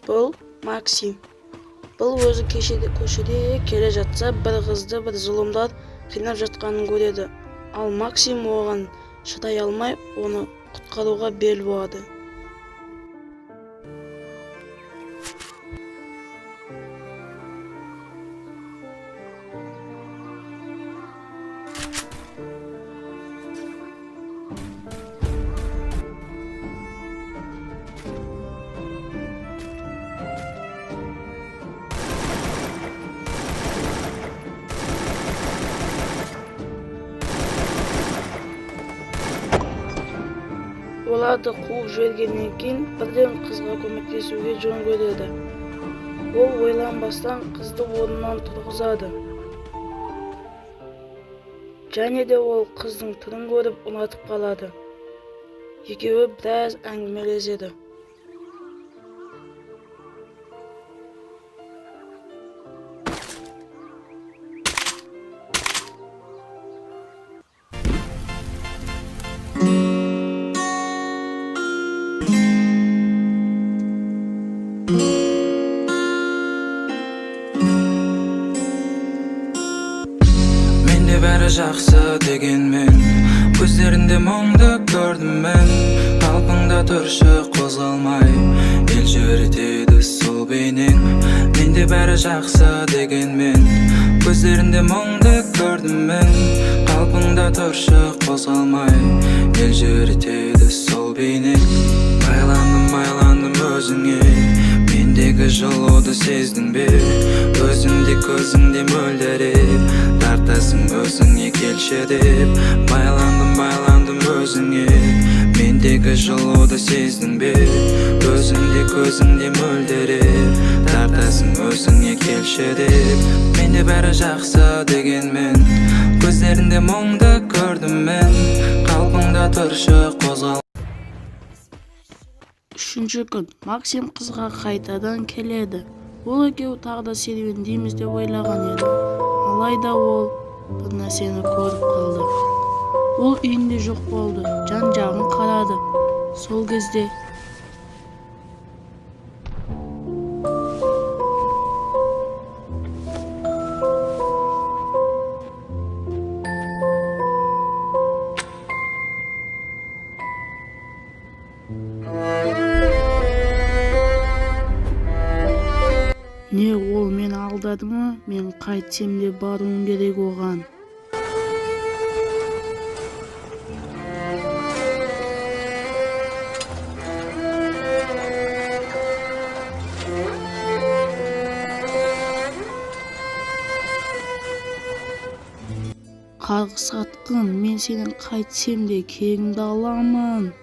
Бұл Максим. Бұл өзі көшеде келе жатса, бір қызды бір зұлымдар қинап жатқанын көреді. Ал Максим оған шыдай алмай, оны құтқаруға бел буады. Оларды қуып жібергеннен кейін бірден қызға көмектесуге жөн көреді. Ол ойланбастан қызды орнынан тұрғызады. Және де ол қыздың түрін көріп ұнатып қалады. Екеуі біраз әңгімелеседі. Бәрі жақсы дегенмен, көздерінде мұңды көрдім мен. Қалпыңда тұршы қозғалмай, ел жүретеді сол бейнең. Менде бәрі жақсы дегенмен, көздерінде мұңды көрдім мен. Қалпыңда тұршы қозғалмай, ел жүретеді сол бейнең. Байландым өзіңе, мендегі жылуды сездің бе? Өзіңде көзіңде мөлдіреп, тартасың өзіңе келші деп. Байландым өзіңе, мендегі жылуды сездің бе? Өзіңде көзіңде мөлдіреп, тартасың өзіңе келші деп. Менде бәрі жақсы дегенмен, көздерінде мұңды көрдім мен. Қалпыңда тұршы қозғал. Үшінші күн Максим қызға қайтадан келеді. Ол екеуі тағы да серуендейміз деп ойлаған еді. Алайда ол бір нәрсені көріп қалды. Ол үйінде жоқ болды. Жан-жағын қарады. Сол кезде не ол мені алдады ма? Мен қайтсем де баруым керек оған. Қарғыс атқын, мен сенің қайтсем де кегіңді аламын.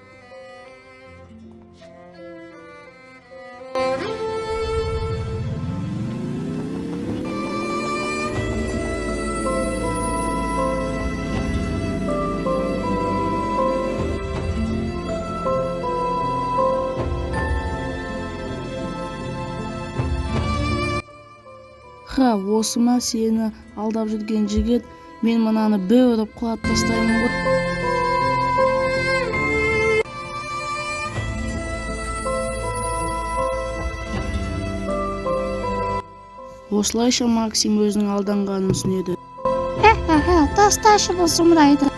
Осы ма сені алдап жүрген жігіт? Мен мынаны бір ұрып құлатып тастаймын ғой. Осылайша Максим өзінің алданғанын түсінеді. Тасташы бұл сұмырайды.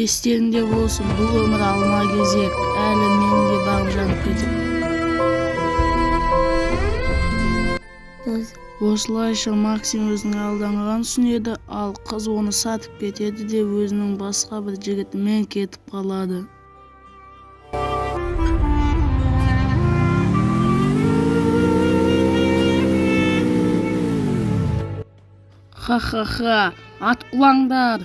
Естерінде болсын, бұл өмір алма кезек, әлі мен де бағып жанып кетіп. Осылайша Максим өзінің алданғанын түсінеді, ал қыз оны сатып кетеді де өзінің басқа бір жігітімен кетіп қалады. Ха-ха-ха, ат құлаңдар!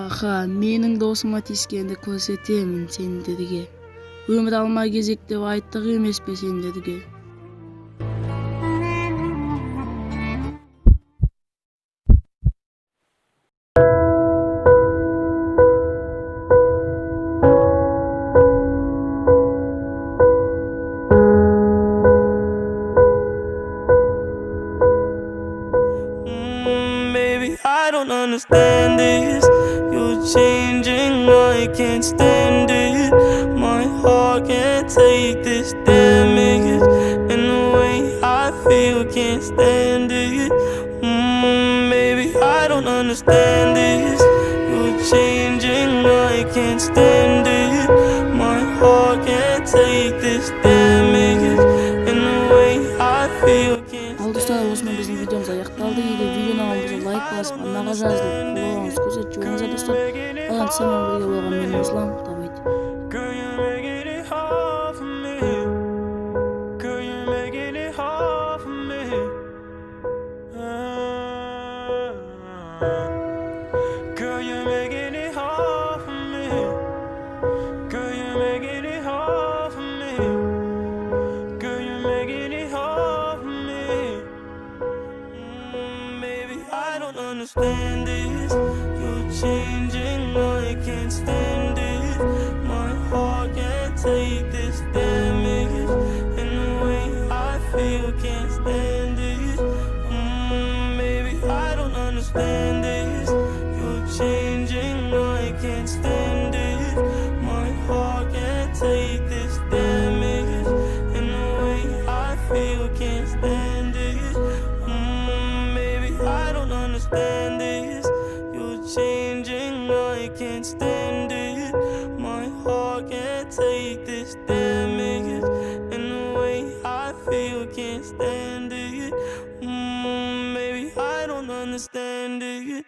Аха, менің досыма тиескенді көрсетемін сендерге. Өмір алма кезек деп айттық емес пе сендерге? Baby, I don't understand this. You're changing, I can't stand it. My heart can't take this damage, and the way I feel can't stand it. Baby, I don't understand this. You're changing, I can't stand it. My heart can't take this damage, and the way I feel can't. Ал достар, осымен біздің видеомыз аяқталды. Егер видеоны болса лайк басып, арнаға жазылып, қолдауыңызды көрсетіп жіберіңіздер достар. Одан сізбен бірге болған мен Ислам. Давайте. Girl, you're making it hard for me. Girl, you're making it hard for me. Girl, you're making it hard for me. Girl, you're making it hard for me. Girl, you're making it hard for me. Baby, I don't understand this. You're changing, I can't stand it. My heart can't take this damage, and the way I feel can't stand it. Baby, I don't understand this. You're changing, I can't stand it. My heart can't take this damage, and the way I feel can't stand it. Baby, I don't understand this. You're changing, I can't stand it. My heart can't take this damage, and the way I feel can't stand it. Baby, I don't understand it.